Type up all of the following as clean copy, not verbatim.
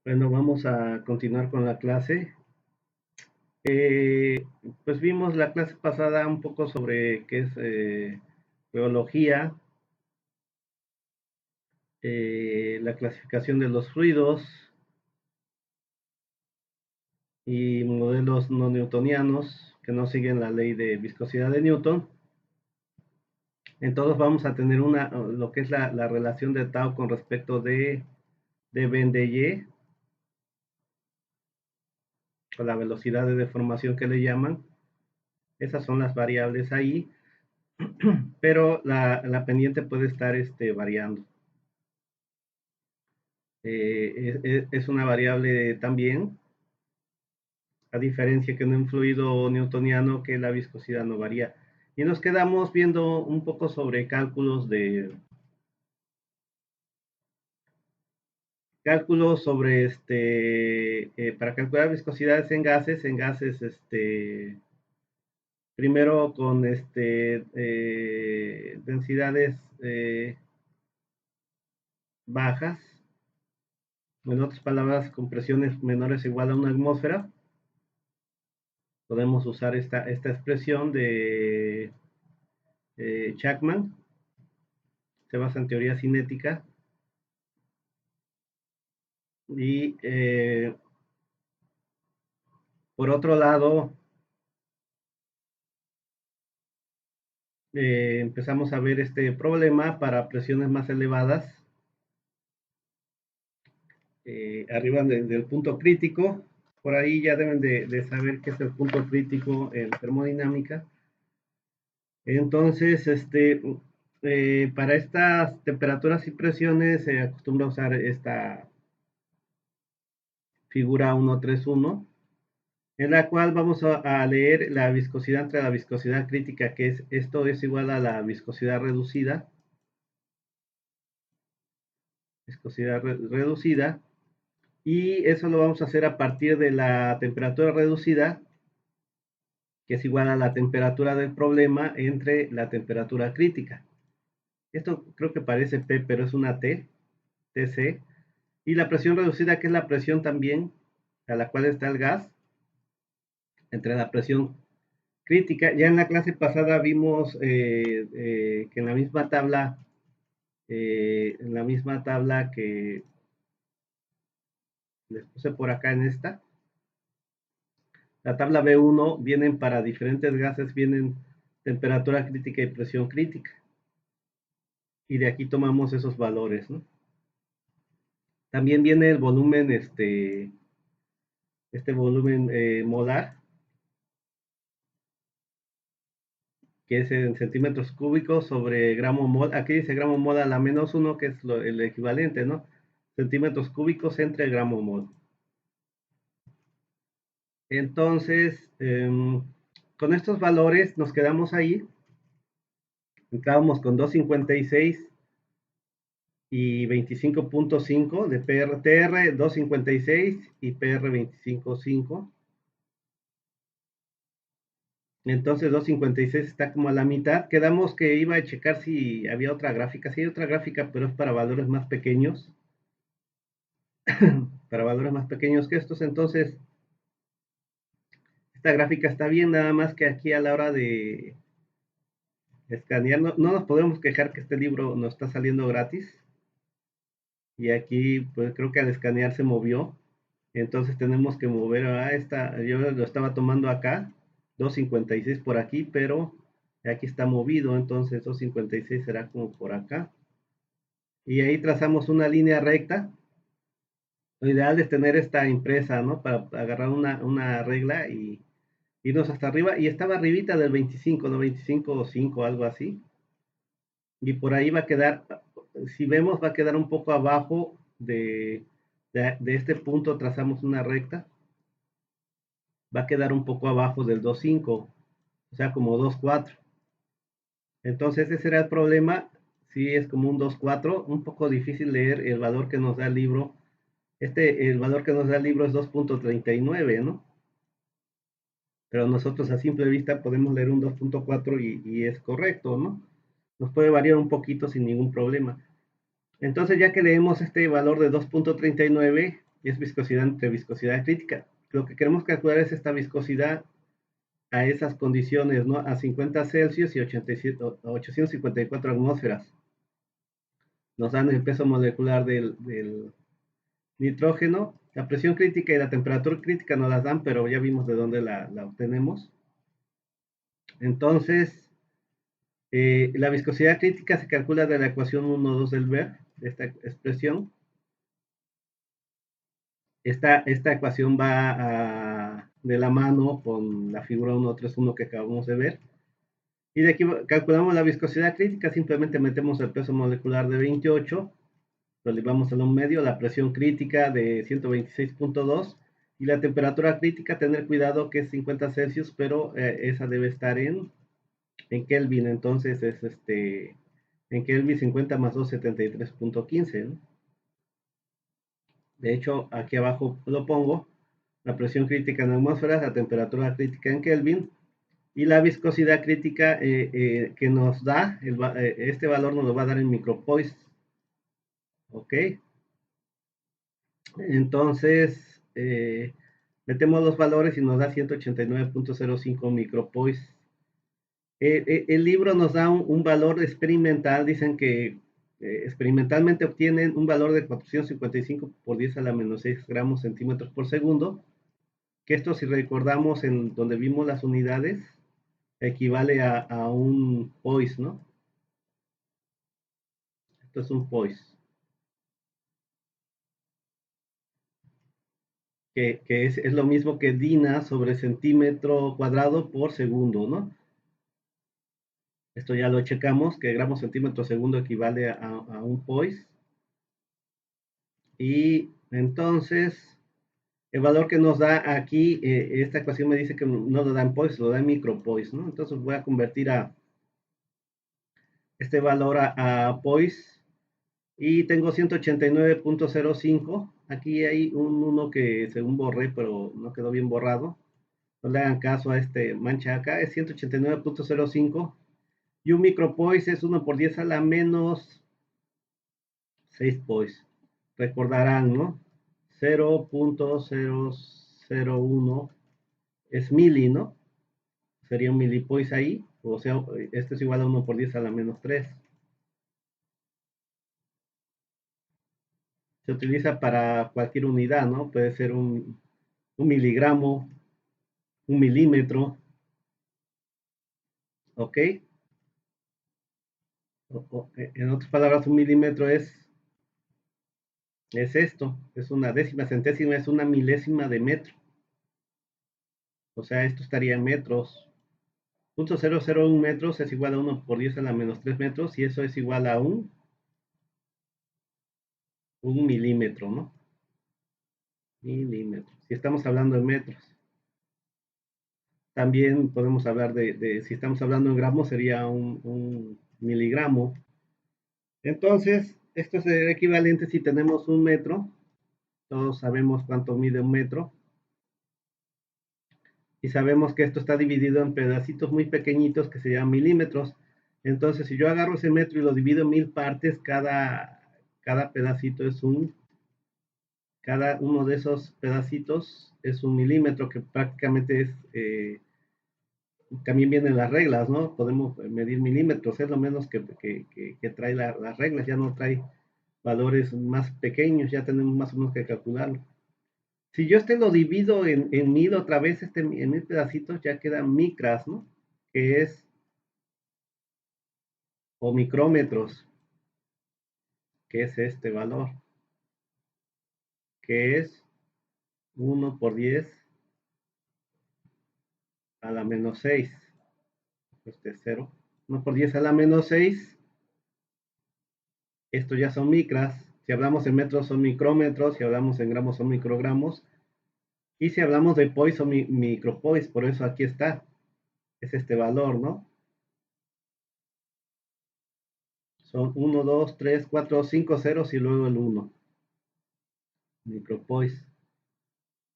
Bueno, vamos a continuar con la clase. Eh, pues vimos la clase pasada un poco sobre qué es geología, la clasificación de los fluidos y modelos no newtonianos que no siguen la ley de viscosidad de Newton. Entonces vamos a tener lo que es la relación de tau con respecto de Ben de Y, o la velocidad de deformación que le llaman. Esas son las variables ahí, pero la pendiente puede estar variando. Es una variable también, a diferencia que en un fluido newtoniano que la viscosidad no varía. Y nos quedamos viendo un poco sobre cálculos sobre para calcular viscosidades en gases, primero con densidades bajas, en otras palabras, con presiones menores o igual a una atmósfera. Podemos usar esta expresión de Chapman, se basa en teoría cinética. Y por otro lado, empezamos a ver este problema para presiones más elevadas, arriba del punto crítico. Por ahí ya deben de saber qué es el punto crítico en termodinámica. Entonces, para estas temperaturas y presiones se acostumbra a usar esta figura 131, en la cual vamos a leer la viscosidad entre la viscosidad crítica, que esto es igual a la viscosidad reducida, y eso lo vamos a hacer a partir de la temperatura reducida, que es igual a la temperatura del problema entre la temperatura crítica. Esto creo que parece P, pero es una T, TC, y la presión reducida, que es la presión también a la cual está el gas, entre la presión crítica. Ya en la clase pasada vimos que en la misma tabla que les puse por acá en la tabla B1, vienen para diferentes gases, vienen temperatura crítica y presión crítica. Y de aquí tomamos esos valores, ¿no? También viene el volumen, este volumen molar, que es en centímetros cúbicos sobre gramo mol. Aquí dice gramo mol a la -1, que es el equivalente, ¿no? Centímetros cúbicos entre gramo mol. Entonces, con estos valores nos quedamos ahí. Entrábamos con 256 y 25.5 de PRTR, 256 y PR 25.5. Entonces 256 está como a la mitad. Quedamos que iba a checar si había otra gráfica. Sí hay otra gráfica, pero es para valores más pequeños. Para valores más pequeños que estos. Entonces, esta gráfica está bien, nada más que aquí a la hora de escanear, no nos podemos quejar que este libro nos está saliendo gratis. Y aquí, pues creo que al escanear se movió. Entonces tenemos que mover a yo lo estaba tomando acá, 256 por aquí, pero aquí está movido, entonces 256 será como por acá. Y ahí trazamos una línea recta. Lo ideal es tener esta impresa, ¿no? Para agarrar una regla y irnos hasta arriba. Y estaba arribita del 25, ¿no? 25 o 5, algo así. Y por ahí va a quedar, si vemos, va a quedar un poco abajo de este punto, trazamos una recta, va a quedar un poco abajo del 2.5, o sea, como 2.4. Entonces ese será el problema, si es como un 2.4, un poco difícil leer el valor que nos da el libro. El valor que nos da el libro es 2.39, ¿no? Pero nosotros a simple vista podemos leer un 2.4 y es correcto, ¿no? Nos puede variar un poquito sin ningún problema. Entonces, ya que leemos este valor de 2.39, es viscosidad entre viscosidad crítica. Lo que queremos calcular es esta viscosidad a esas condiciones, ¿no? A 50 Celsius y 854 atmósferas. Nos dan el peso molecular del nitrógeno. La presión crítica y la temperatura crítica nos las dan, pero ya vimos de dónde la obtenemos. Entonces, la viscosidad crítica se calcula de la ecuación 1,2 del Ver, de esta expresión. Esta ecuación va de la mano con la figura 1,3,1 que acabamos de ver. Y de aquí calculamos la viscosidad crítica, simplemente metemos el peso molecular de 28, lo elevamos a un medio, la presión crítica de 126.2 y la temperatura crítica, tener cuidado que es 50 Celsius, pero esa debe estar en Kelvin, entonces es en Kelvin 50 más 2, 73.15, ¿no? De hecho, aquí abajo lo pongo, la presión crítica en atmósferas, la temperatura crítica en Kelvin, y la viscosidad crítica que nos da, este valor nos lo va a dar en micropoise, ¿ok? Entonces, metemos los valores y nos da 189.05 micropoise. El libro nos da un valor experimental, dicen que experimentalmente obtienen un valor de 455 por 10 a la menos 6 gramos centímetros por segundo, que esto si recordamos en donde vimos las unidades, equivale a un poise, ¿no? Esto es un poise, que es lo mismo que DINA sobre centímetro cuadrado por segundo, ¿no? Esto ya lo checamos, que gramos centímetro segundo equivale a un poise. Y entonces, el valor que nos da aquí, esta ecuación me dice que no lo da en poise, lo da en micropoise, ¿no? Entonces voy a convertir a este valor a poise y tengo 189.05. Aquí hay un 1 que según borré, pero no quedó bien borrado. No le hagan caso a este mancha acá, es 189.05. Y un micropoise es 1 por 10 a la menos 6 poise. Recordarán, ¿no? 0.001 es mili, ¿no? Sería un milipoise ahí. O sea, esto es igual a 1 por 10 a la menos 3. Se utiliza para cualquier unidad, ¿no? Puede ser un miligramo, un milímetro, ¿ok? En otras palabras, un milímetro es esto, es una décima centésima, es una milésima de metro. O sea, esto estaría en metros. 0.001 metros es igual a 1 por 10 a la menos 3 metros y eso es igual a un milímetro, ¿no? Milímetros. Si estamos hablando en metros. También podemos hablar si estamos hablando en gramos, sería un miligramo. Entonces, esto es el equivalente si tenemos un metro. Todos sabemos cuánto mide un metro. Y sabemos que esto está dividido en pedacitos muy pequeñitos que se llaman milímetros. Entonces, si yo agarro ese metro y lo divido en 1000 partes, cada pedacito cada uno de esos pedacitos es un milímetro, que prácticamente también vienen las reglas, ¿no? Podemos medir milímetros, es lo menos que trae las reglas, ya no trae valores más pequeños, ya tenemos más o menos que calcularlo. Si yo lo divido en 1000 otra vez, en 1000 pedacitos, ya quedan micras, ¿no? Que es, o micrómetros, que es este valor, que es 1 por 10 a la menos 6. Este es 0. 1 por 10 a la menos 6. Esto ya son micras. Si hablamos en metros son micrómetros, si hablamos en gramos son microgramos. Y si hablamos de poise son micropoise, por eso aquí está. Es este valor, ¿no? Son 1, 2, 3, 4, 5 ceros y luego el 1. Micropoise.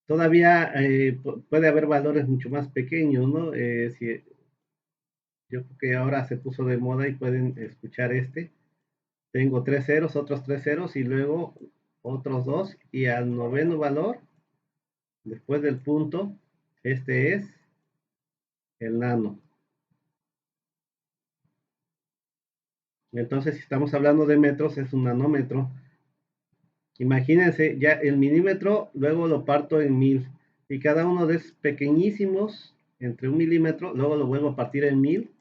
Todavía puede haber valores mucho más pequeños, ¿no? Yo creo que ahora se puso de moda y pueden escuchar este. Tengo 3 ceros, otros 3 ceros y luego otros dos, y al noveno valor, después del punto, este es el nano. Entonces, si estamos hablando de metros, es un nanómetro. Imagínense, ya el milímetro, luego lo parto en 1000. Y cada uno de esos pequeñísimos, entre 1 milímetro, luego lo vuelvo a partir en 1000.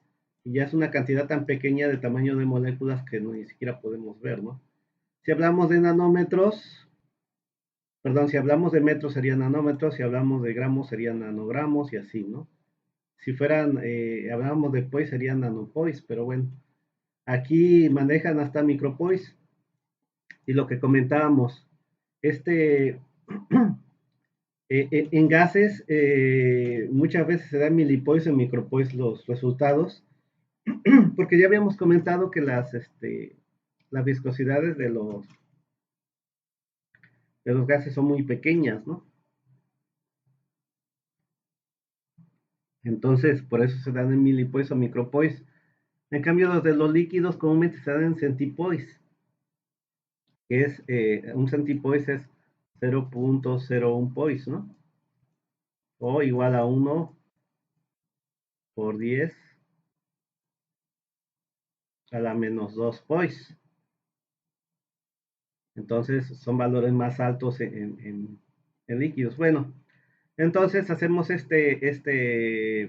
Y ya es una cantidad tan pequeña de tamaño de moléculas que no, ni siquiera podemos ver, ¿no? Si hablamos de nanómetros, perdón, si hablamos de metros serían nanómetros, si hablamos de gramos serían nanogramos y así, ¿no? Si fueran, hablamos de pois serían nanopois, pero bueno, aquí manejan hasta micropois. Y lo que comentábamos, este, en gases muchas veces se dan milipois o micropois los resultados, porque ya habíamos comentado que las viscosidades de los gases son muy pequeñas, ¿no? Entonces, por eso se dan en milipois o micropois. En cambio, los de los líquidos comúnmente se dan en centipois, que es, un centipois es 0.01 pois, ¿no? O igual a 1 por 10 a la menos 2 pois. Entonces, son valores más altos en líquidos. Bueno, entonces hacemos este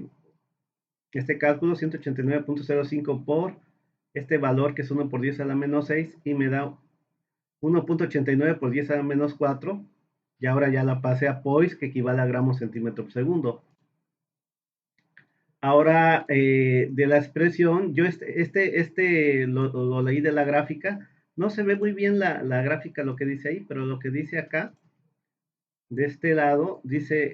cálculo, 189.05 por este valor que es 1 por 10 a la menos 6 y me da 1.89 por 10 a la menos 4. Y ahora ya la pasé a pois, que equivale a gramos centímetro por segundo. Ahora, de la expresión, yo lo leí de la gráfica. No se ve muy bien la gráfica, lo que dice ahí, pero lo que dice acá, de este lado, dice,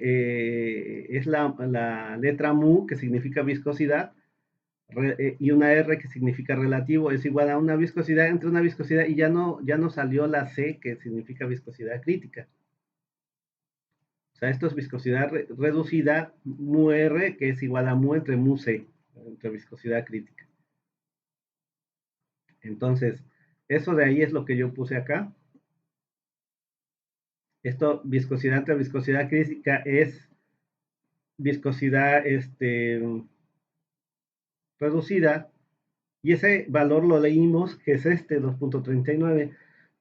es la letra mu, que significa viscosidad, y una R que significa relativo, es igual a una viscosidad entre una viscosidad, y ya no salió la C, que significa viscosidad crítica. O sea, esto es viscosidad reducida, mu R, que es igual a mu entre mu C, entre viscosidad crítica. Entonces, eso de ahí es lo que yo puse acá. Esto, viscosidad entre viscosidad crítica, es viscosidad reducida, y ese valor lo leímos, que es 2.39.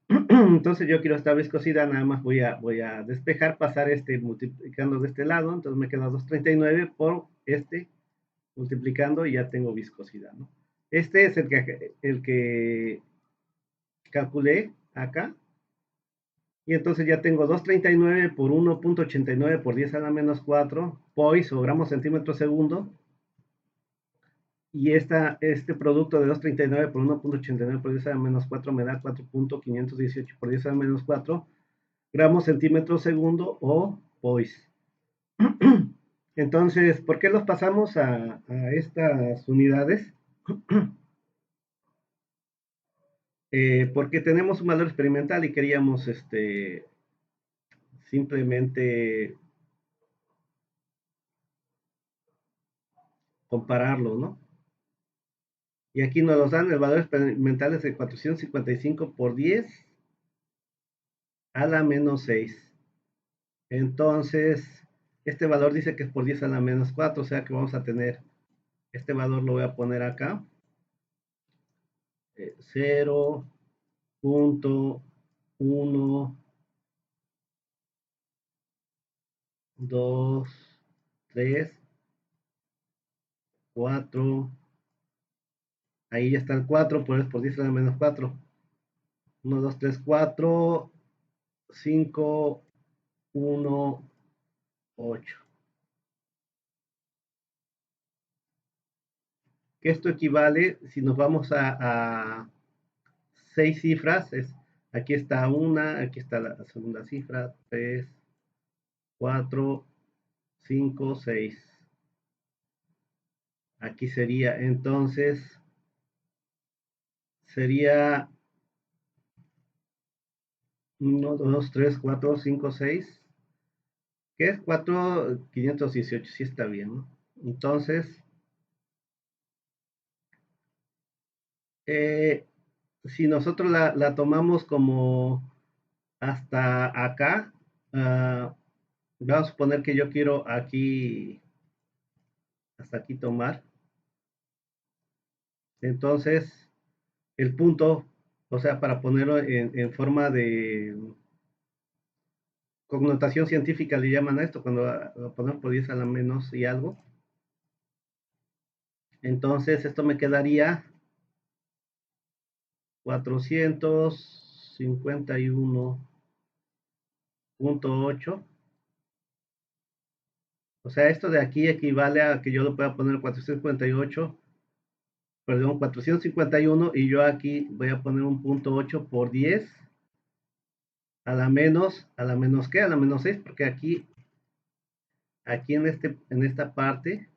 Entonces yo quiero esta viscosidad, nada más voy a despejar, pasar multiplicando de este lado, entonces me queda 239 por multiplicando y ya tengo viscosidad, ¿no? Este es el que calculé acá, y entonces ya tengo 239 por 1.89 por 10 a la menos 4 pois o gramos centímetro segundo, y este producto de 239 por 1.89 por 10 a la menos 4 me da 4.518 por 10 a la menos 4 gramos centímetro segundo o pois. Entonces, ¿por qué los pasamos a estas unidades? Porque tenemos un valor experimental y queríamos simplemente compararlo, ¿no? Y aquí nos los dan, el valor experimental es de 455 por 10 a la menos 6. Entonces, este valor dice que es por 10 a la menos 4, o sea que vamos a tener, este valor lo voy a poner acá, 0.1, 2, 3, 4, ahí ya está el 4, por 10 a la menos 4. 1, 2, 3, 4, 5, 1, 8. Que esto equivale, si nos vamos a 6 cifras, aquí está una, aquí está la segunda cifra, 3, 4, 5, 6. Aquí sería, entonces, sería 1, 2, 3, 4, 5, 6. ¿Qué es 4,518? Sí está bien, ¿no? Entonces, eh, si nosotros la tomamos como hasta acá. Vamos a suponer que yo quiero aquí, hasta aquí tomar. Entonces, el punto, o sea, para ponerlo en forma de connotación científica, le llaman a esto, cuando lo ponemos por 10 a la menos y algo. Entonces, esto me quedaría 451.8. O sea, esto de aquí equivale a que yo lo pueda poner 458, perdón, 451, y yo aquí voy a poner un punto 8 por 10 a la menos ¿qué? A la menos 6, porque aquí en esta parte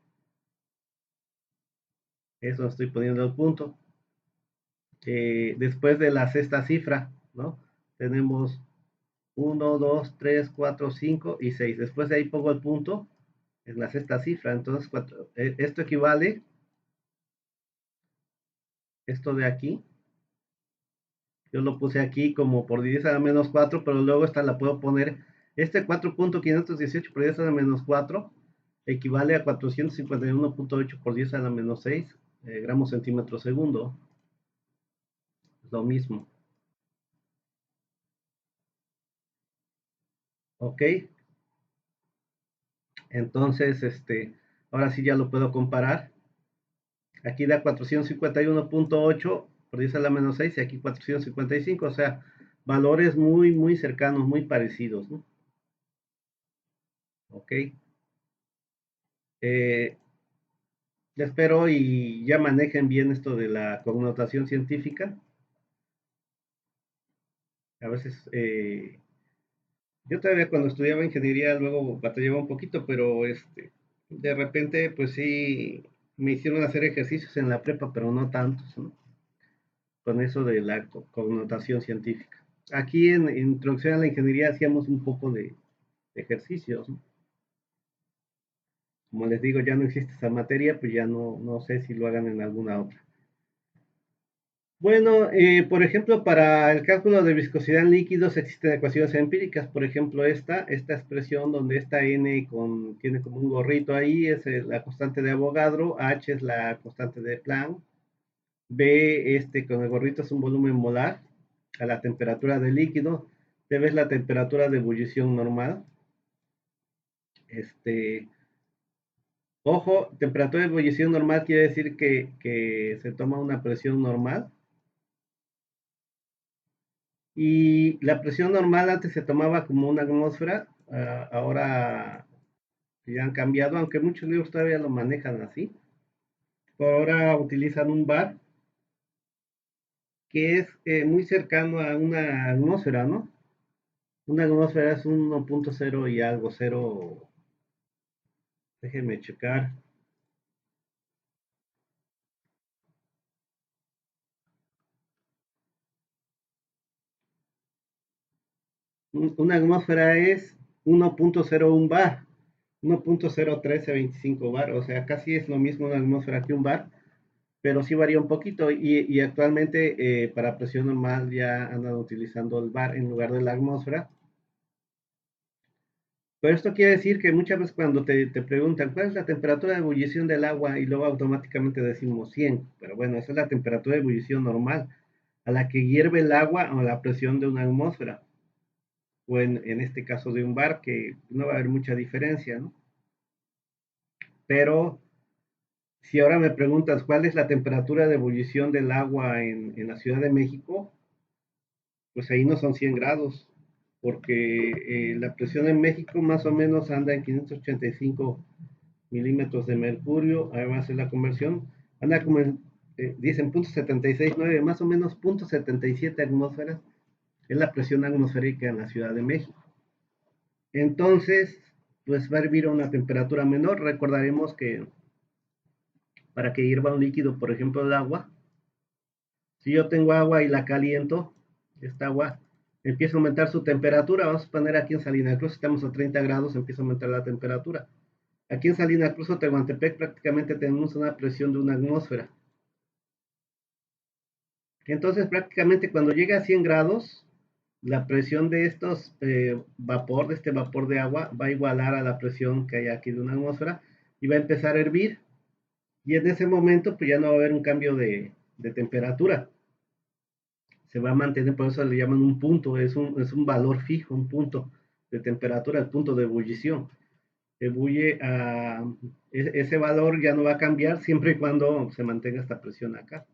es donde estoy poniendo el punto. Después de la sexta cifra, ¿no? Tenemos 1, 2, 3, 4, 5 y 6. Después de ahí pongo el punto en la sexta cifra. Entonces, esto equivale, esto de aquí, yo lo puse aquí como por 10 a la menos 4, pero luego esta la puedo poner, este 4.518 por 10 a la menos 4 equivale a 451.8 por 10 a la menos 6 gramos centímetro segundo. Es lo mismo. ¿Ok? Entonces, ahora sí ya lo puedo comparar. Aquí da 451.8 por 10 a la menos 6 y aquí 455, o sea, valores muy, muy cercanos, muy parecidos, ¿no? Ok. Eh, Espero y ya manejen bien esto de la connotación científica. A veces, yo todavía cuando estudiaba ingeniería luego batallaba un poquito, pero de repente, pues sí, me hicieron hacer ejercicios en la prepa, pero no tantos, ¿no? Con eso de la connotación científica. Aquí en Introducción a la Ingeniería hacíamos un poco de ejercicios, ¿no? Como les digo, ya no existe esa materia, pues ya no sé si lo hagan en alguna otra. Bueno, por ejemplo, para el cálculo de viscosidad en líquidos existen ecuaciones empíricas. Por ejemplo, esta expresión donde esta n tiene como un gorrito ahí es la constante de Avogadro, h es la constante de Planck, b con el gorrito es un volumen molar a la temperatura del líquido, d es la temperatura de ebullición normal. Ojo, temperatura de ebullición normal quiere decir que se toma una presión normal. Y la presión normal antes se tomaba como una atmósfera, ahora ya han cambiado, aunque muchos libros todavía lo manejan así. Por ahora utilizan un bar que es muy cercano a una atmósfera, ¿no? Una atmósfera es 1.0 y algo, cero, déjenme checar. Una atmósfera es 1.01 bar, 1.01325 bar, o sea, casi es lo mismo una atmósfera que un bar, pero sí varía un poquito y actualmente para presión normal ya andan utilizando el bar en lugar de la atmósfera. Pero esto quiere decir que muchas veces cuando te preguntan cuál es la temperatura de ebullición del agua y luego automáticamente decimos 100, pero bueno, esa es la temperatura de ebullición normal, a la que hierve el agua a la presión de una atmósfera, o en este caso de un bar, que no va a haber mucha diferencia, ¿no? Pero si ahora me preguntas cuál es la temperatura de ebullición del agua en la Ciudad de México, pues ahí no son 100 grados, porque la presión en México más o menos anda en 585 milímetros de mercurio, ahí va a ser la conversión, anda como en, dicen 0.769, más o menos 0.77 atmósferas, es la presión atmosférica en la Ciudad de México. Entonces, pues va a hervir a una temperatura menor, recordaremos que para que hierva un líquido, por ejemplo el agua, si yo tengo agua y la caliento, esta agua empieza a aumentar su temperatura. Vamos a poner aquí en Salina Cruz, estamos a 30 grados, empieza a aumentar la temperatura. Aquí en Salina Cruz o Tehuantepec prácticamente tenemos una presión de una atmósfera. Entonces prácticamente cuando llega a 100 grados, la presión de estos vapor, de este vapor de agua, va a igualar a la presión que hay aquí de una atmósfera y va a empezar a hervir. Y en ese momento, pues ya no va a haber un cambio de temperatura. Se va a mantener, por eso le llaman un punto, es un valor fijo, un punto de temperatura, el punto de ebullición. Ebulle a ese valor ya no va a cambiar siempre y cuando se mantenga esta presión acá.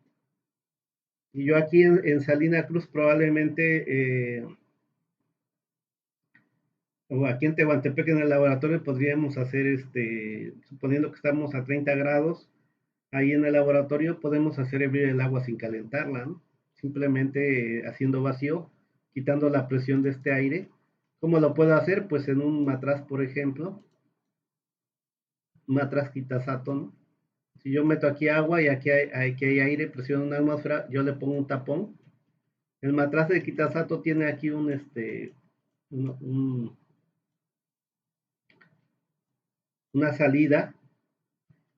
Y yo aquí en Salina Cruz probablemente o aquí en Tehuantepec en el laboratorio podríamos hacer, suponiendo que estamos a 30 grados, ahí en el laboratorio podemos hacer hervir el agua sin calentarla, ¿no? Simplemente haciendo vacío, quitando la presión de este aire. ¿Cómo lo puedo hacer? Pues en un matraz, por ejemplo, un matraz Kitasato, ¿no? Si yo meto aquí agua y aquí hay aire, presiono una atmósfera, yo le pongo un tapón. El matraz de Kitasato tiene aquí un, una salida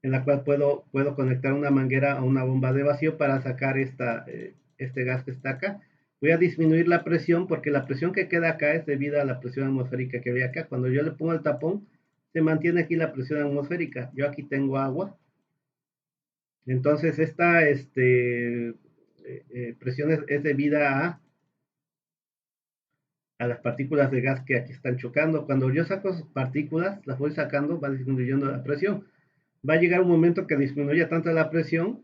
en la cual puedo conectar una manguera a una bomba de vacío para sacar este gas que está acá. Voy a disminuir la presión porque la presión que queda acá es debido a la presión atmosférica que había acá. Cuando yo le pongo el tapón, se mantiene aquí la presión atmosférica. Yo aquí tengo agua. Entonces esta presión es debida a las partículas de gas que aquí están chocando. Cuando yo saco esas partículas, las voy sacando, va disminuyendo la presión. Va a llegar un momento que disminuya tanto la presión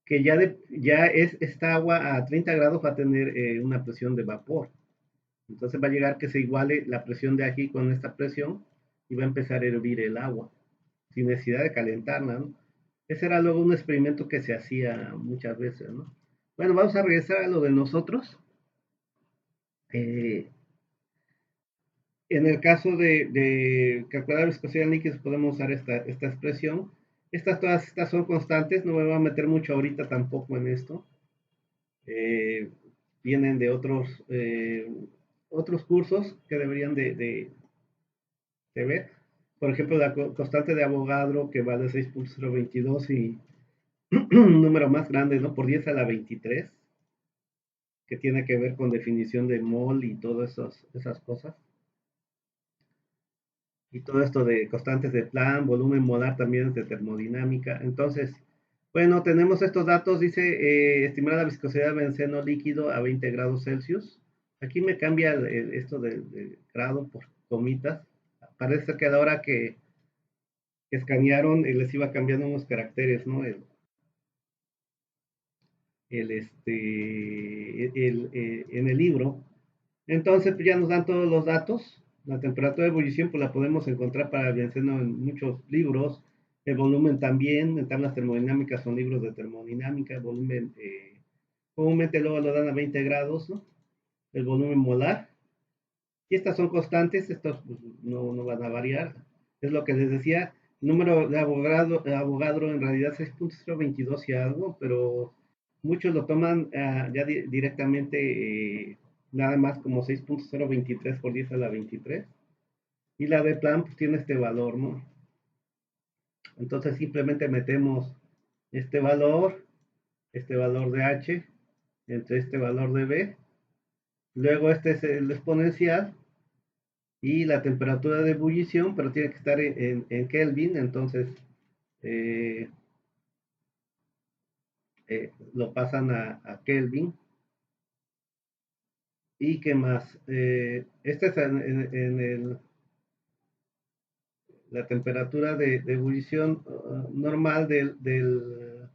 que ya es esta agua a 30 grados va a tener una presión de vapor. Entonces va a llegar que se iguale la presión de aquí con esta presión y va a empezar a hervir el agua sin necesidad de calentarla, ¿no? Ese era luego un experimento que se hacía muchas veces, ¿no? Bueno, vamos a regresar a lo de nosotros. Eh, en el caso de calcular viscosidad en líquidos podemos usar esta expresión. Todas estas son constantes, no me voy a meter mucho ahorita tampoco en esto. Eh, Vienen de otros cursos que deberían de ver. Por ejemplo, la constante de Avogadro que vale 6.022 y un número más grande, ¿no? Por 10 a la 23, que tiene que ver con definición de mol y todas esas cosas. Y todo esto de constantes de Planck, volumen molar también es de termodinámica. Entonces, bueno, tenemos estos datos, dice, estimar la viscosidad de benceno líquido a 20 grados Celsius. Aquí me cambia esto de grado por comitas. Parece que a la hora que escanearon les iba cambiando unos caracteres, ¿no? En el libro. Entonces, pues ya nos dan todos los datos. La temperatura de ebullición, pues la podemos encontrar para el benceno en muchos libros. El volumen también, en tablas termodinámicas son libros de termodinámica. El volumen, comúnmente luego lo dan a 20 grados, ¿no? El volumen molar. Y estas son constantes, estos pues, no van a variar. Es lo que les decía. El número de Avogadro en realidad es 6.022 y algo, pero muchos lo toman ya directamente nada más como 6.023 por 10 a la 23. Y la de Planck pues, tiene este valor, ¿no? Entonces simplemente metemos este valor de H, entre este valor de B. Luego este es el exponencial y la temperatura de ebullición, pero tiene que estar en Kelvin, entonces eh, lo pasan a Kelvin. ¿Y qué más? Este es la temperatura de ebullición normal del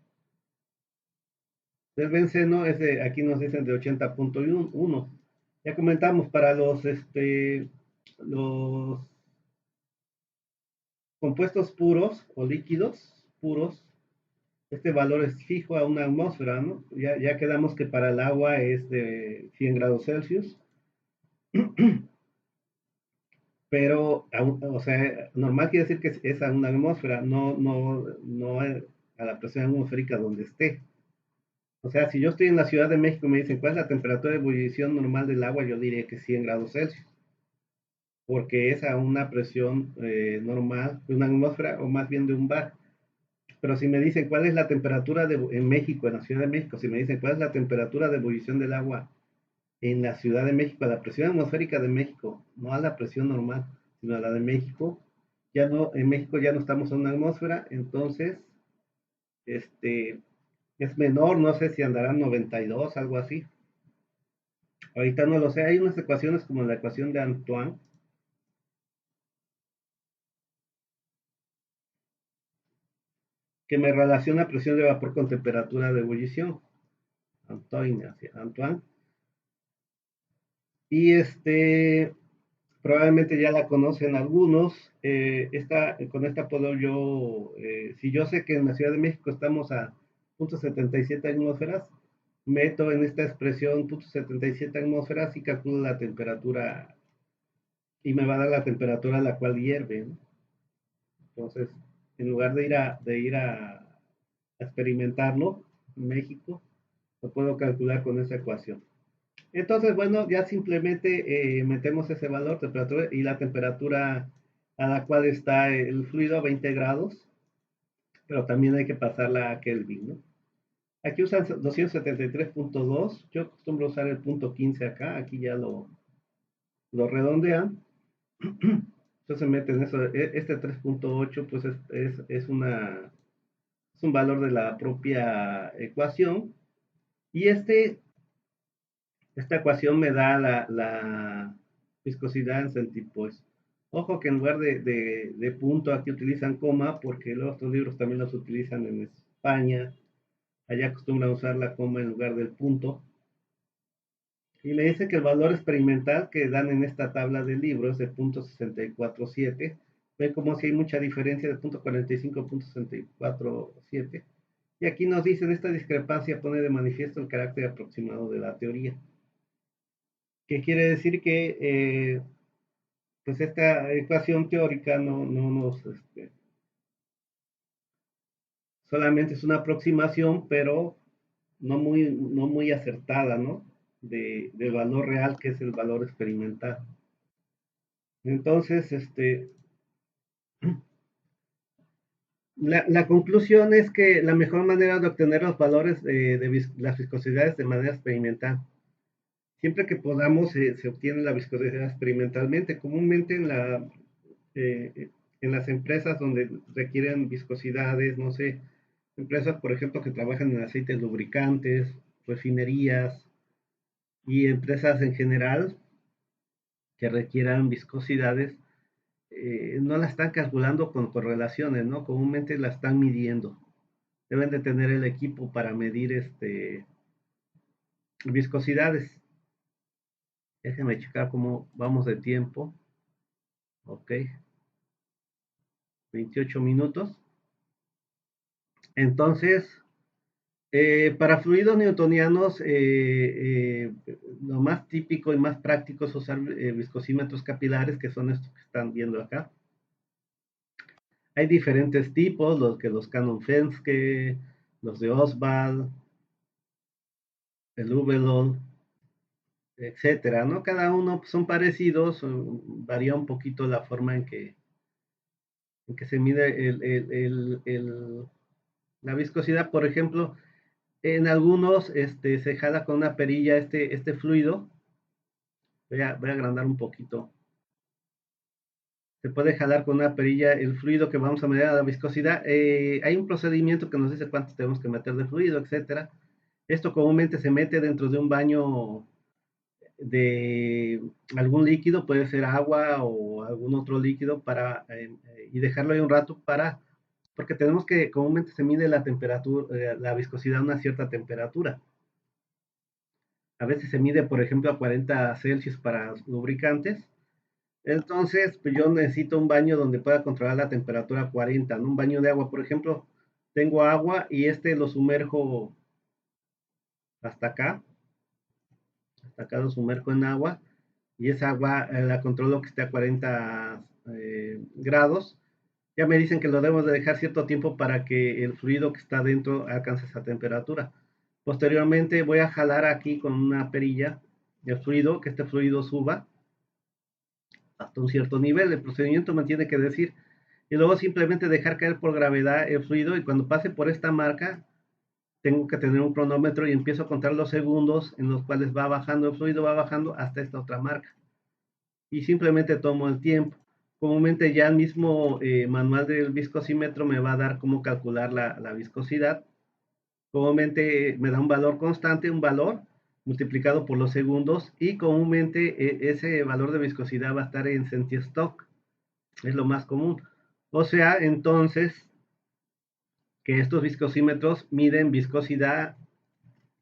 benceno, aquí nos dicen de 80.1. Ya comentamos, para los compuestos puros o líquidos puros, este valor es fijo a una atmósfera, ¿no? Ya quedamos que para el agua es de 100 grados Celsius, pero, o sea, normal quiere decir que es a una atmósfera, no a la presión atmosférica donde esté. O sea, si yo estoy en la Ciudad de México y me dicen cuál es la temperatura de ebullición normal del agua, yo diría que 100 grados Celsius, porque es a una presión normal de una atmósfera o más bien de un bar. Pero si me dicen cuál es la temperatura en México, en la Ciudad de México, si me dicen cuál es la temperatura de ebullición del agua en la Ciudad de México, a la presión atmosférica de México, no a la presión normal, sino a la de México. Ya no, en México ya no estamos en una atmósfera, entonces este, es menor, no sé si andarán 92, algo así. Ahorita no lo sé, hay unas ecuaciones como la ecuación de Antoine, que me relaciona presión de vapor con temperatura de ebullición. Antoine, Antoine. Y probablemente ya la conocen algunos. Con esta puedo yo, si yo sé que en la Ciudad de México estamos a 0.77 atmósferas, meto en esta expresión 0.77 atmósferas y calculo la temperatura y me va a dar la temperatura a la cual hierve, ¿no? Entonces, en lugar de ir a experimentarlo en México, lo puedo calcular con esa ecuación. Entonces, bueno, ya simplemente metemos ese valor, temperatura y la temperatura a la cual está el fluido, 20 grados, pero también hay que pasarla a Kelvin, ¿no? Aquí usan 273.2, yo acostumbro usar el punto 15 acá, aquí ya lo redondean, entonces meten eso, este 3.8 pues es un valor de la propia ecuación, y esta ecuación me da la viscosidad en centipoise. Ojo que en lugar de punto aquí utilizan coma, porque los otros libros también los utilizan en España. Allá acostumbran usar la coma en lugar del punto. Y me dice que el valor experimental que dan en esta tabla de libros de punto 647, ve como si hay mucha diferencia de punto 45 a punto 647. Y aquí nos dicen, esta discrepancia pone de manifiesto el carácter aproximado de la teoría. ¿Qué quiere decir? Que pues esta ecuación teórica no nos, solamente es una aproximación, pero no muy acertada, ¿no? Del valor real, que es el valor experimental. Entonces, la conclusión es que la mejor manera de obtener los valores las viscosidades de manera experimental. Siempre que podamos, se obtiene la viscosidad experimentalmente. Comúnmente en las empresas donde requieren viscosidades, no sé, empresas, por ejemplo, que trabajan en aceites lubricantes, refinerías y empresas en general que requieran viscosidades, no la están calculando con correlaciones, ¿no? Comúnmente la están midiendo. Deben de tener el equipo para medir viscosidades. Déjenme checar cómo vamos de tiempo. Ok, 28 minutos. Entonces, para fluidos newtonianos, lo más típico y más práctico es usar viscosímetros capilares, que son estos que están viendo acá. Hay diferentes tipos, los Cannon-Fenske, los de Oswald, el Ubelol, etcétera, ¿no? Cada uno son parecidos, varía un poquito la forma en que se mide la viscosidad. Por ejemplo, en algunos se jala con una perilla este fluido. Voy a agrandar un poquito. Se puede jalar con una perilla el fluido que vamos a medir a la viscosidad. Hay un procedimiento que nos dice cuánto tenemos que meter de fluido, etcétera. Esto comúnmente se mete dentro de un baño de algún líquido, puede ser agua o algún otro líquido, y dejarlo ahí un rato porque tenemos que, comúnmente se mide la temperatura, la viscosidad a una cierta temperatura. A veces se mide, por ejemplo, a 40 Celsius para lubricantes. Entonces, pues yo necesito un baño donde pueda controlar la temperatura a 40, ¿no? Un baño de agua, por ejemplo, tengo agua y lo sumerjo hasta acá, hasta acá lo sumerjo en agua, y esa agua la controlo que esté a 40 grados. Ya me dicen que lo debemos de dejar cierto tiempo para que el fluido que está dentro alcance esa temperatura. Posteriormente voy a jalar aquí con una perilla el fluido, que este fluido suba hasta un cierto nivel. El procedimiento me tiene que decir, y luego simplemente dejar caer por gravedad el fluido, y cuando pase por esta marca, tengo que tener un cronómetro y empiezo a contar los segundos en los cuales va bajando el fluido, va bajando hasta esta otra marca. Y simplemente tomo el tiempo. Comúnmente ya el mismo manual del viscosímetro me va a dar cómo calcular la viscosidad. Comúnmente me da un valor constante, un valor multiplicado por los segundos y comúnmente ese valor de viscosidad va a estar en centistock, es lo más común. O sea, entonces, que estos viscosímetros miden viscosidad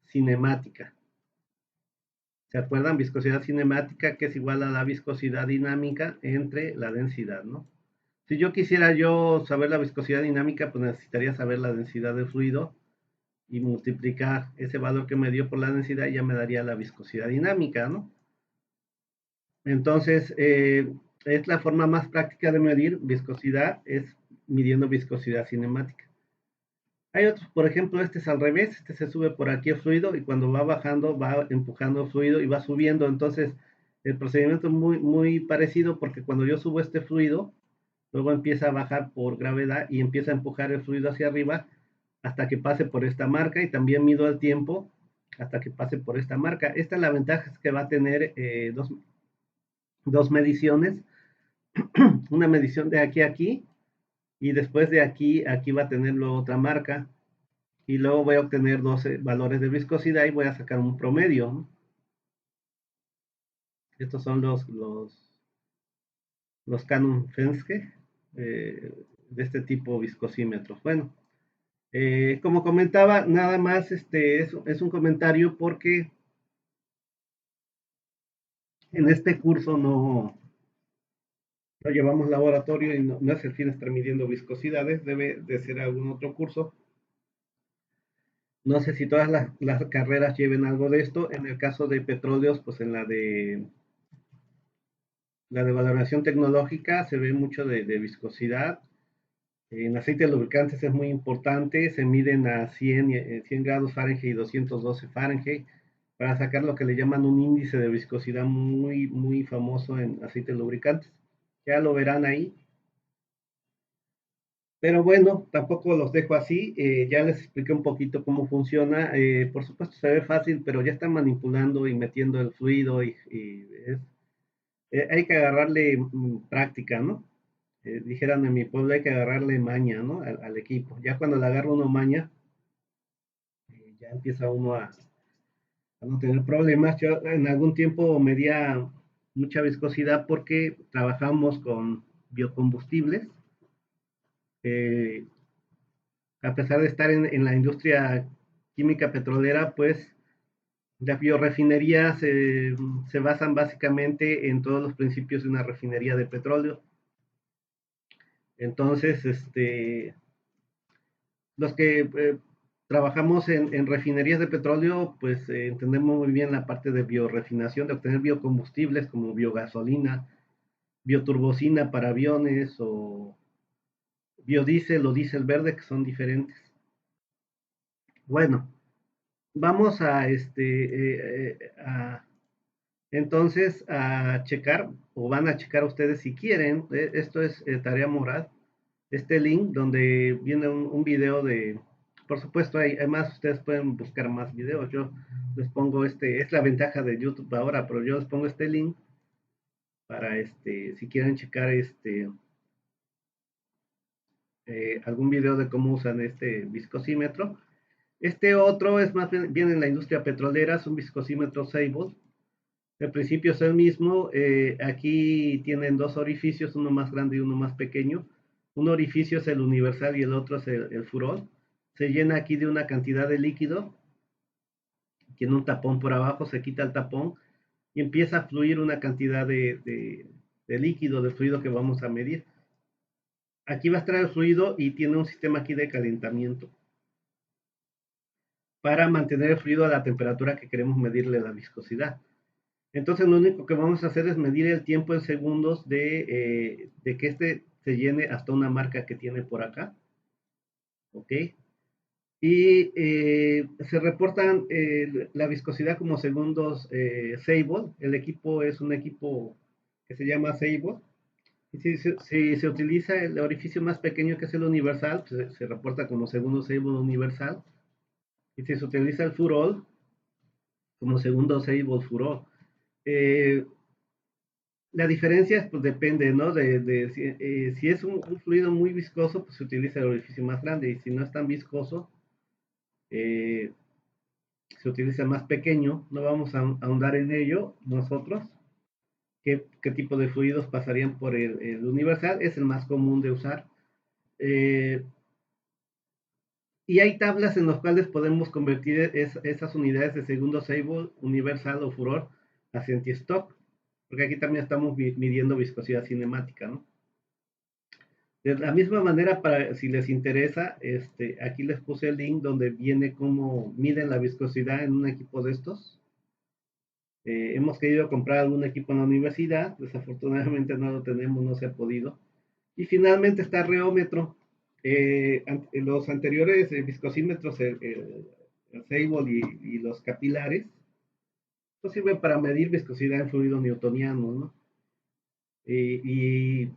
cinemática. ¿Se acuerdan? Viscosidad cinemática que es igual a la viscosidad dinámica entre la densidad, ¿no? Si yo quisiera saber la viscosidad dinámica, pues necesitaría saber la densidad del fluido y multiplicar ese valor que me dio por la densidad y ya me daría la viscosidad dinámica, ¿no? Entonces, es la forma más práctica de medir viscosidad, es midiendo viscosidad cinemática. Hay otros, por ejemplo, este es al revés, este se sube por aquí el fluido y cuando va bajando va empujando el fluido y va subiendo. Entonces, el procedimiento es muy parecido porque cuando yo subo este fluido, luego empieza a bajar por gravedad y empieza a empujar el fluido hacia arriba hasta que pase por esta marca y también mido el tiempo hasta que pase por esta marca. Esta es la ventaja, es que va a tener dos mediciones, una medición de aquí a aquí y después de aquí a aquí va a tener otra marca y luego voy a obtener 12 valores de viscosidad y voy a sacar un promedio, ¿no? Estos son los Canon Fenske de este tipo viscosímetros. Bueno, como comentaba, nada más es un comentario porque en este curso no llevamos laboratorio y no es el fin estar midiendo viscosidades, debe de ser algún otro curso. No sé si todas las carreras lleven algo de esto. En el caso de petróleos, pues en la de valoración tecnológica se ve mucho de viscosidad. En aceites lubricantes es muy importante, se miden a 100 grados Fahrenheit y 212 Fahrenheit para sacar lo que le llaman un índice de viscosidad muy famoso en aceites lubricantes. Ya lo verán ahí. Pero bueno, tampoco los dejo así. Ya les expliqué un poquito cómo funciona. Por supuesto se ve fácil, pero ya están manipulando y metiendo el fluido hay que agarrarle práctica, ¿no? Dijeran en mi pueblo, hay que agarrarle maña, ¿no? Al equipo. Ya cuando le agarra uno maña, ya empieza uno a no tener problemas. Yo en algún tiempo medía mucha viscosidad porque trabajamos con biocombustibles. Eh, a pesar de estar en la industria química petrolera, pues las biorefinerías se basan básicamente en todos los principios de una refinería de petróleo. Entonces, los que trabajamos en refinerías de petróleo, pues entendemos muy bien la parte de biorefinación, de obtener biocombustibles como biogasolina, bioturbocina para aviones o biodiesel o diésel verde, que son diferentes. Bueno, vamos entonces a checar, o van a checar ustedes si quieren, esto es tarea moral, este link donde viene un video por supuesto hay más, ustedes pueden buscar más videos, yo les pongo es la ventaja de YouTube ahora, pero yo les pongo este link para si quieren checar algún video de cómo usan este viscosímetro. Este otro es más bien en la industria petrolera, es un viscosímetro Sable. El principio es el mismo. Aquí tienen dos orificios, uno más grande y uno más pequeño. Un orificio es el universal y el otro es el furor. Se llena aquí de una cantidad de líquido. Tiene un tapón por abajo, se quita el tapón y empieza a fluir una cantidad de líquido, de fluido que vamos a medir. Aquí va a estar el fluido y tiene un sistema aquí de calentamiento para mantener el fluido a la temperatura que queremos medirle la viscosidad. Entonces lo único que vamos a hacer es medir el tiempo en segundos de que se llene hasta una marca que tiene por acá. ¿Ok? Y se reportan la viscosidad como segundos Sable. El equipo es un equipo que se llama Sable. Y si se utiliza el orificio más pequeño que es el universal, pues se reporta como segundos Sable universal. Y si se utiliza el furor como segundo Seibo furor, eh, la diferencia pues depende, ¿no? Si es un fluido muy viscoso, pues se utiliza el orificio más grande, y si no es tan viscoso, eh, se utiliza más pequeño. No vamos a ahondar en ello nosotros. ¿Qué tipo de fluidos pasarían por el universal? Es el más común de usar. Eh, y hay tablas en las cuales podemos convertir esas unidades de segundo Seibo, universal o furor hacia anti-stock, porque aquí también estamos midiendo viscosidad cinemática, ¿no? De la misma manera, para si les interesa, aquí les puse el link donde viene cómo miden la viscosidad en un equipo de estos. Hemos querido comprar algún equipo en la universidad, desafortunadamente no lo tenemos, no se ha podido. Y finalmente está el reómetro. Los anteriores viscosímetros, el Seibo y los capilares, pues sirven para medir viscosidad en fluido newtoniano, ¿no? Y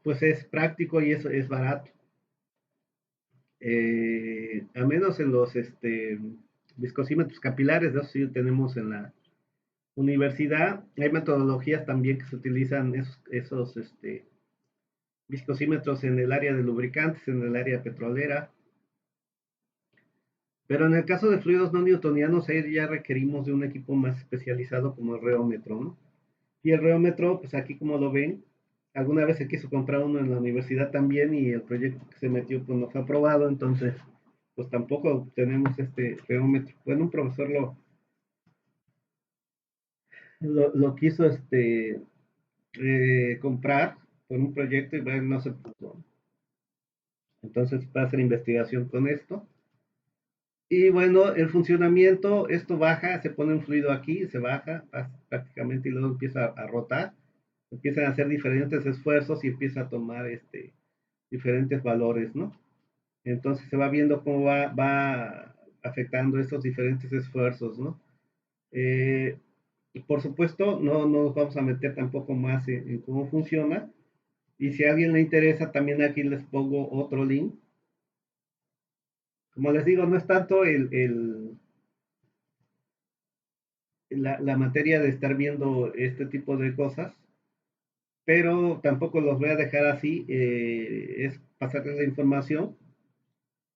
pues es práctico y es barato. A menos en los viscosímetros capilares, de eso sí tenemos en la universidad. Hay metodologías también que se utilizan esos viscosímetros en el área de lubricantes, en el área petrolera. Pero en el caso de fluidos no newtonianos, ahí ya requerimos de un equipo más especializado como el reómetro, ¿no? Y el reómetro, pues aquí como lo ven, alguna vez se quiso comprar uno en la universidad también y el proyecto que se metió pues no fue aprobado, entonces pues tampoco tenemos este reómetro. Bueno, un profesor lo quiso comprar por un proyecto y bueno, no se pudo. Entonces va a hacer investigación con esto. Y bueno, el funcionamiento, esto baja, se pone un fluido aquí, se baja prácticamente y luego empieza a rotar, empiezan a hacer diferentes esfuerzos y empieza a tomar diferentes valores, ¿no? Entonces se va viendo cómo va afectando estos diferentes esfuerzos, ¿no? Y por supuesto, no nos vamos a meter tampoco más en cómo funciona. Y si a alguien le interesa, también aquí les pongo otro link. Como les digo, no es tanto la materia de estar viendo este tipo de cosas, pero tampoco los voy a dejar así. Es pasarles la información.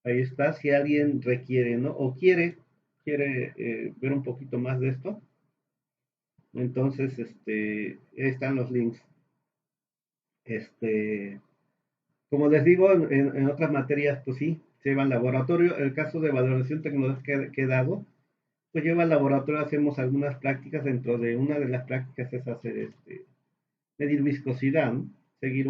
Ahí está, si alguien requiere, ¿no? O quiere ver un poquito más de esto. Entonces, ahí están los links. Este, Como les digo, en otras materias, pues sí, se lleva al laboratorio. El caso de valoración tecnológica que he dado, pues lleva al laboratorio, hacemos algunas prácticas. Dentro de una de las prácticas es hacer medir viscosidad, ¿no? Seguir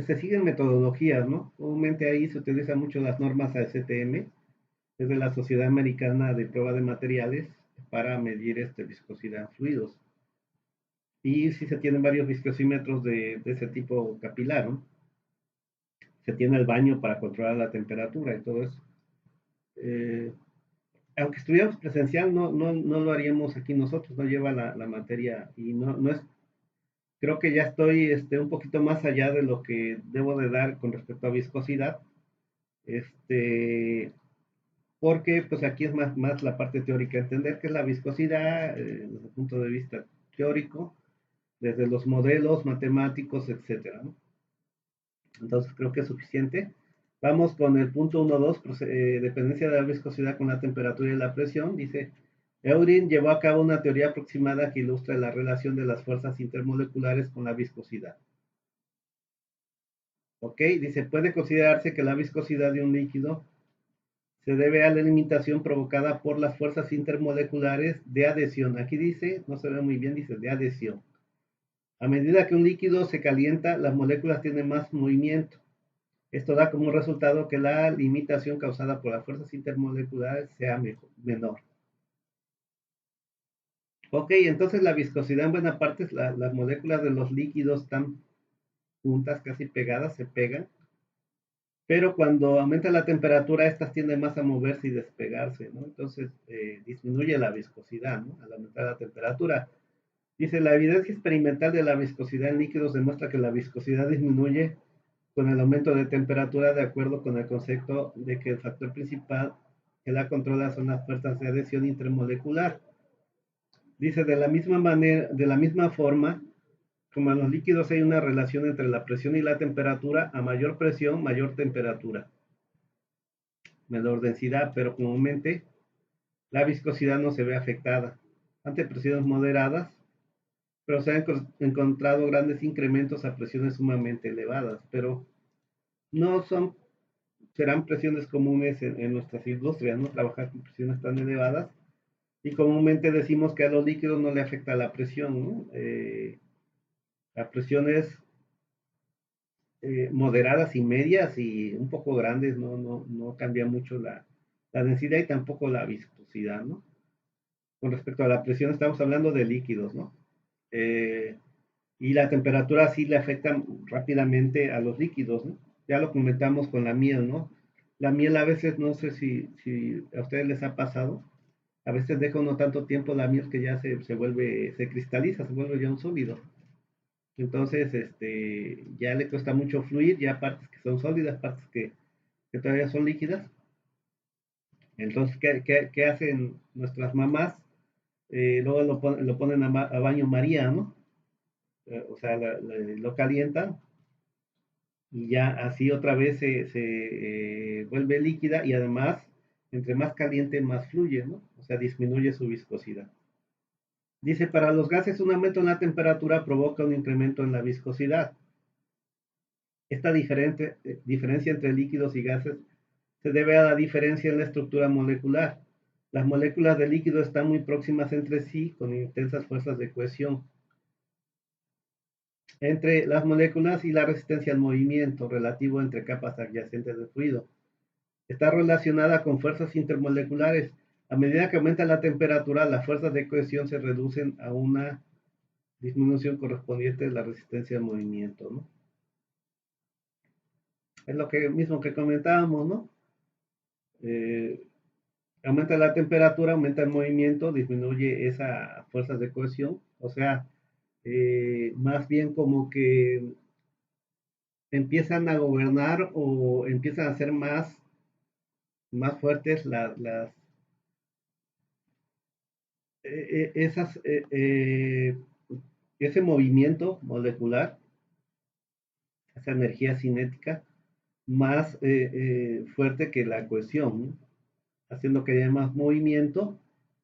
se siguen metodologías, ¿no? Comúnmente ahí se utilizan mucho las normas ASTM, es de la Sociedad Americana de Prueba de Materiales, para medir viscosidad en fluidos. Y si se tienen varios viscosímetros de ese tipo capilar, ¿no? Se tiene el baño para controlar la temperatura y todo eso. Eh, Aunque estuviéramos presencial, no lo haríamos aquí nosotros, no lleva la materia y no es, creo que ya estoy un poquito más allá de lo que debo de dar con respecto a viscosidad, este, porque pues aquí es más la parte teórica, entender qué es la viscosidad desde el punto de vista teórico, desde los modelos matemáticos, etcétera, ¿no? Entonces creo que es suficiente. Vamos con el punto 1.2, dependencia de la viscosidad con la temperatura y la presión. Dice, Eurin llevó a cabo una teoría aproximada que ilustra la relación de las fuerzas intermoleculares con la viscosidad. Ok, dice, puede considerarse que la viscosidad de un líquido se debe a la limitación provocada por las fuerzas intermoleculares de adhesión. Aquí dice, no se ve muy bien, dice de adhesión. A medida que un líquido se calienta, las moléculas tienen más movimiento. Esto da como resultado que la limitación causada por las fuerzas intermoleculares sea menor. Ok, entonces la viscosidad en buena parte es las moléculas de los líquidos están juntas, casi pegadas, se pegan, pero cuando aumenta la temperatura, estas tienden más a moverse y despegarse, ¿no? Entonces disminuye la viscosidad, ¿no? Al aumentar la temperatura. Dice, la evidencia experimental de la viscosidad en líquidos demuestra que la viscosidad disminuye con el aumento de temperatura de acuerdo con el concepto de que el factor principal que la controla son las fuerzas de adhesión intermolecular. Dice, de la misma manera, de la misma forma, como en los líquidos hay una relación entre la presión y la temperatura, a mayor presión, mayor temperatura, menor densidad, pero comúnmente la viscosidad no se ve afectada. Ante presiones moderadas, pero se han encontrado grandes incrementos a presiones sumamente elevadas, pero no son, serán presiones comunes en nuestras industrias, ¿no? Trabajar con presiones tan elevadas, y comúnmente decimos que a los líquidos no le afecta la presión, ¿no? Las presiones moderadas y medias y un poco grandes no cambia mucho la densidad y tampoco la viscosidad, ¿no? Con respecto a la presión estamos hablando de líquidos, ¿no? Eh, y la temperatura sí le afecta rápidamente a los líquidos, ¿no? Ya lo comentamos con la miel, ¿no? La miel a veces, no sé si a ustedes les ha pasado, a veces deja uno tanto tiempo la miel que ya se vuelve, se cristaliza, se vuelve ya un sólido. Entonces, ya le cuesta mucho fluir, ya partes que son sólidas, partes que todavía son líquidas. Entonces, ¿qué hacen nuestras mamás? Luego lo ponen a baño María, ¿no? O sea, lo calientan y ya así otra vez se vuelve líquida y además, entre más caliente, más fluye, ¿no? O sea, disminuye su viscosidad. Dice, para los gases un aumento en la temperatura provoca un incremento en la viscosidad. Esta diferencia entre líquidos y gases se debe a la diferencia en la estructura molecular. Las moléculas de líquido están muy próximas entre sí con intensas fuerzas de cohesión entre las moléculas y la resistencia al movimiento relativo entre capas adyacentes del fluido. Está relacionada con fuerzas intermoleculares. A medida que aumenta la temperatura, las fuerzas de cohesión se reducen a una disminución correspondiente de la resistencia al movimiento, ¿no? Es lo mismo que comentábamos, ¿no? Eh, aumenta la temperatura, aumenta el movimiento, disminuye esas fuerzas de cohesión, o sea, más bien como que empiezan a gobernar o empiezan a ser más fuertes esas, ese movimiento molecular, esa energía cinética, más fuerte que la cohesión, ¿no? Haciendo que haya más movimiento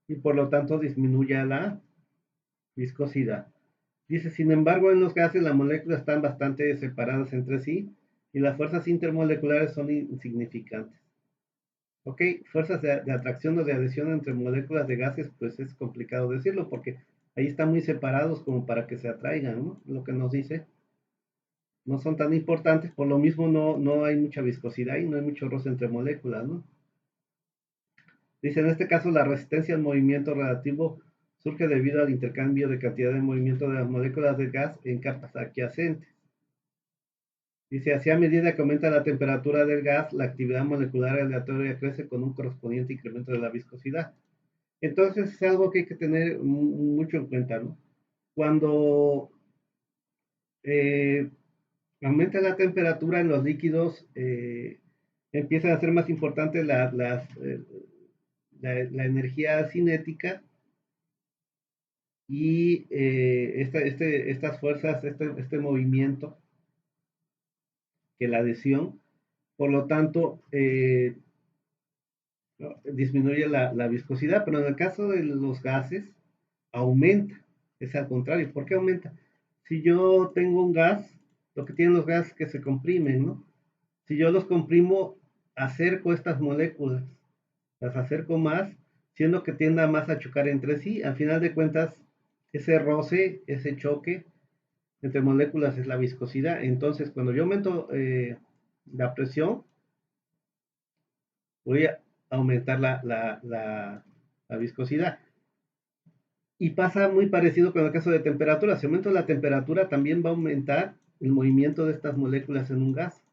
y por lo tanto disminuya la viscosidad. Dice, sin embargo, en los gases las moléculas están bastante separadas entre sí y las fuerzas intermoleculares son insignificantes. Ok, fuerzas de atracción o de adhesión entre moléculas de gases, pues es complicado decirlo porque ahí están muy separados como para que se atraigan, ¿no? Lo que nos dice, no son tan importantes, por lo mismo no hay mucha viscosidad y no hay mucho roce entre moléculas, ¿no? Dice, en este caso la resistencia al movimiento relativo surge debido al intercambio de cantidad de movimiento de las moléculas de gas en capas adyacentes. Dice, así a medida que aumenta la temperatura del gas, la actividad molecular aleatoria crece con un correspondiente incremento de la viscosidad. Entonces es algo que hay que tener mucho en cuenta, ¿no? Cuando eh, aumenta la temperatura en los líquidos, empiezan a ser más importantes la energía cinética y estas fuerzas, este movimiento, que la adhesión, por lo tanto, ¿no? Disminuye la viscosidad, pero en el caso de los gases, aumenta. Es al contrario. ¿Por qué aumenta? Si yo tengo un gas, lo que tienen los gases es que se comprimen, ¿no? Si yo los comprimo, acerco estas moléculas, las acerco más, siendo que tienda más a chocar entre sí. Al final de cuentas, ese roce, ese choque entre moléculas es la viscosidad. Entonces, cuando yo aumento la presión, voy a aumentar la viscosidad. Y pasa muy parecido con el caso de temperatura. Si aumento la temperatura, también va a aumentar el movimiento de estas moléculas en un gas,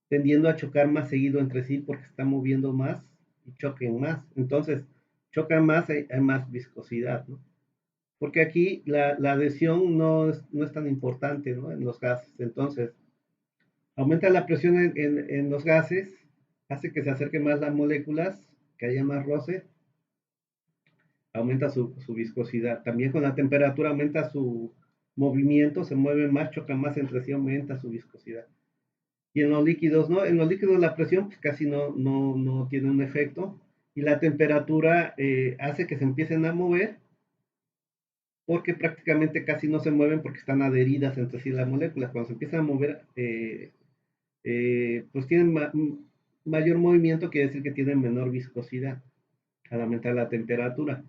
tendiendo a chocar más seguido entre sí porque se está moviendo más y choquen más. Entonces, chocan más, hay más viscosidad, ¿no? Porque aquí la adhesión no es tan importante, ¿no? En los gases. Entonces, aumenta la presión en los gases, hace que se acerquen más las moléculas, que haya más roce, aumenta su viscosidad. También con la temperatura aumenta su movimiento, se mueve más, choca más entre sí, aumenta su viscosidad. Y en los líquidos, ¿no? En los líquidos la presión pues, casi no tiene un efecto. Y la temperatura hace que se empiecen a mover porque prácticamente casi no se mueven porque están adheridas entre sí las moléculas. Cuando se empiezan a mover, pues tienen mayor movimiento, quiere decir que tienen menor viscosidad al aumentar la temperatura.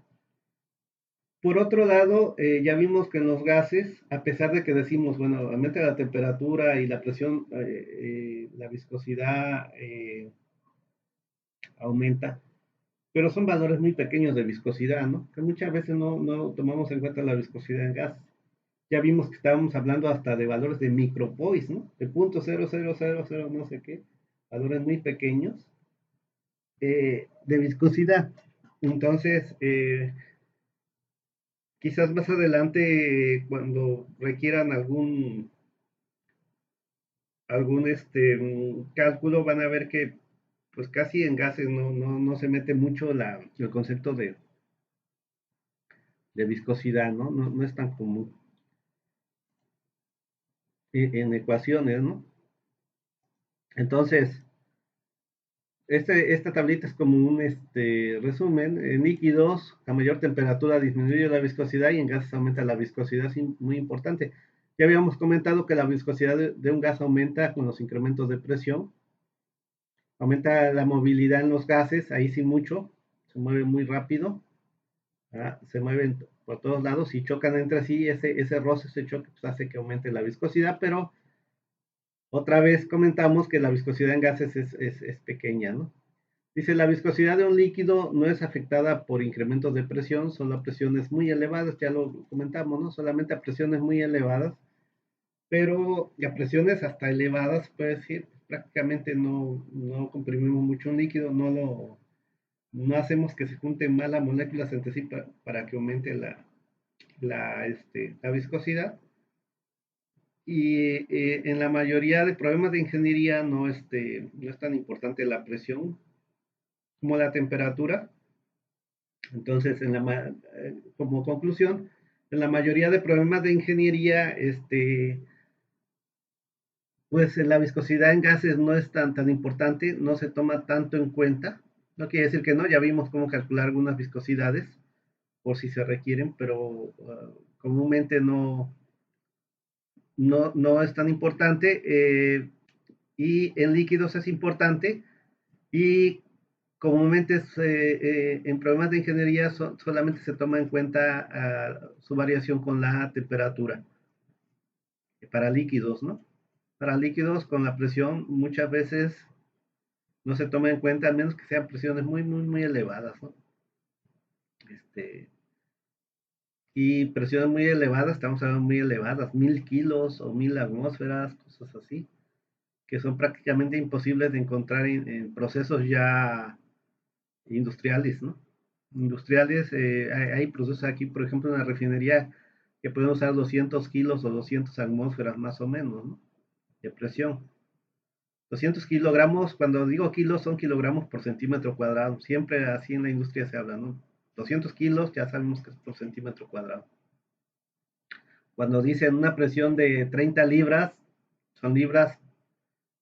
Por otro lado, ya vimos que en los gases, a pesar de que decimos, bueno, aumenta la temperatura y la presión, la viscosidad aumenta, pero son valores muy pequeños de viscosidad, ¿no? Que muchas veces no tomamos en cuenta la viscosidad en gas. Ya vimos que estábamos hablando hasta de valores de micropoise, ¿no? De punto cero cero cero cero no sé qué, valores muy pequeños de viscosidad. Entonces, quizás más adelante, cuando requieran algún cálculo, van a ver que pues casi en gases no se mete mucho el concepto de viscosidad, ¿no? No es tan común en ecuaciones, ¿no? Entonces, esta tablita es como un resumen. En líquidos, a mayor temperatura disminuye la viscosidad y en gases aumenta la viscosidad, es muy importante. Ya habíamos comentado que la viscosidad de un gas aumenta con los incrementos de presión, aumenta la movilidad en los gases, ahí sí mucho, se mueve muy rápido, se mueven por todos lados y chocan entre sí, ese roce, ese choque pues hace que aumente la viscosidad, pero otra vez comentamos que la viscosidad en gases es pequeña, ¿no? Dice, la viscosidad de un líquido no es afectada por incrementos de presión, solo a presiones muy elevadas, ya lo comentamos, ¿no? Solamente a presiones muy elevadas, pero a presiones hasta elevadas, puede decir, prácticamente no comprimimos mucho un líquido, no hacemos que se junten mal las moléculas entre sí para que aumente la viscosidad. Y en la mayoría de problemas de ingeniería no es tan importante la presión como la temperatura. Entonces, como conclusión, en la mayoría de problemas de ingeniería, pues la viscosidad en gases no es tan importante, no se toma tanto en cuenta. No quiere decir que no, ya vimos cómo calcular algunas viscosidades por si se requieren, pero comúnmente no es tan importante. Y en líquidos es importante y comúnmente en problemas de ingeniería solamente se toma en cuenta su variación con la temperatura para líquidos, ¿no? Para líquidos con la presión muchas veces no se toma en cuenta, a menos que sean presiones muy elevadas, ¿no? Este, y presiones muy elevadas, estamos hablando muy elevadas, 1000 kilos o 1000 atmósferas, cosas así, que son prácticamente imposibles de encontrar en procesos ya industriales, ¿no? Industriales, hay procesos aquí, por ejemplo, en la refinería que pueden usar 200 kilos o 200 atmósferas más o menos, ¿no? De presión. 200 kilogramos, cuando digo kilos, son kilogramos por centímetro cuadrado. Siempre así en la industria se habla, ¿no? 200 kilos ya sabemos que es por centímetro cuadrado. Cuando dicen una presión de 30 libras, son libras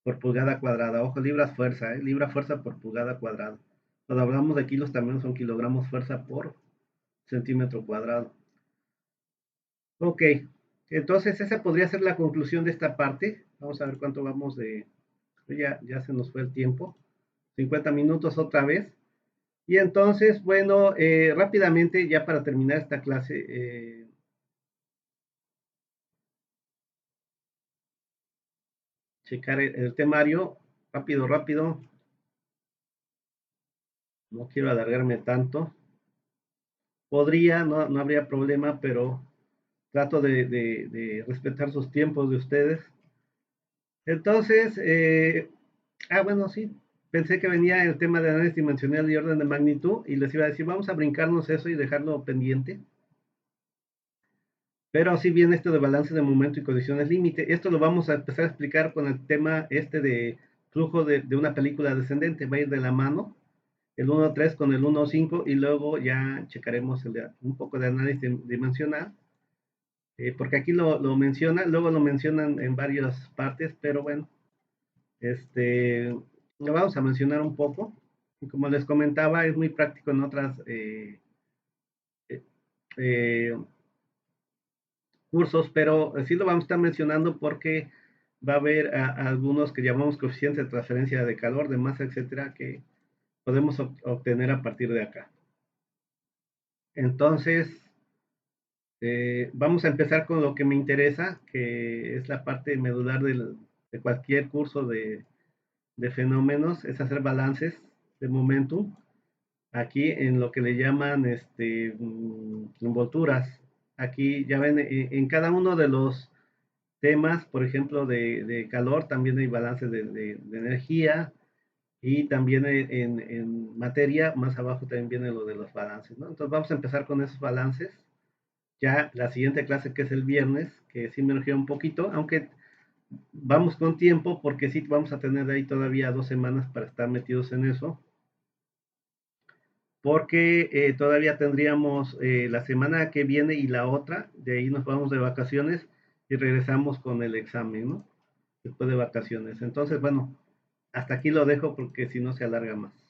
por pulgada cuadrada. Ojo, libras fuerza, ¿eh? Libra fuerza por pulgada cuadrada. Cuando hablamos de kilos también son kilogramos fuerza por centímetro cuadrado. Ok, entonces esa podría ser la conclusión de esta parte. Vamos a ver cuánto vamos de... Ya se nos fue el tiempo. 50 minutos otra vez. Y entonces, bueno, rápidamente, ya para terminar esta clase, checar el temario. Rápido. No quiero alargarme tanto. Podría, no habría problema, pero trato de respetar sus tiempos de ustedes. Entonces, bueno, sí, pensé que venía el tema de análisis dimensional y orden de magnitud y les iba a decir, vamos a brincarnos eso y dejarlo pendiente. Pero sí viene esto de balance de momento y condiciones límite. Esto lo vamos a empezar a explicar con el tema de flujo de una película descendente, va a ir de la mano. el 1.3 con el 1.5 y luego ya checaremos un poco de análisis dimensional, porque aquí lo menciona, luego lo mencionan en varias partes, pero bueno, lo vamos a mencionar un poco. Y como les comentaba, es muy práctico en otras eh, eh, cursos, pero sí lo vamos a estar mencionando porque va a haber algunos que llamamos coeficientes de transferencia de calor, de masa, etcétera, que podemos obtener a partir de acá. Entonces, vamos a empezar con lo que me interesa, que es la parte medular de cualquier curso de fenómenos, es hacer balances de momentum. Aquí en lo que le llaman envolturas. Aquí ya ven, en cada uno de los temas, por ejemplo, de calor, también hay balances de energía y también en materia, más abajo también viene lo de los balances, ¿no? Entonces vamos a empezar con esos balances. Ya la siguiente clase que es el viernes, que sí me urgió un poquito, aunque vamos con tiempo porque sí vamos a tener ahí todavía 2 semanas para estar metidos en eso, porque todavía tendríamos la semana que viene y la otra, de ahí nos vamos de vacaciones y regresamos con el examen, ¿no? Después de vacaciones. Entonces, bueno, hasta aquí lo dejo porque si no se alarga más.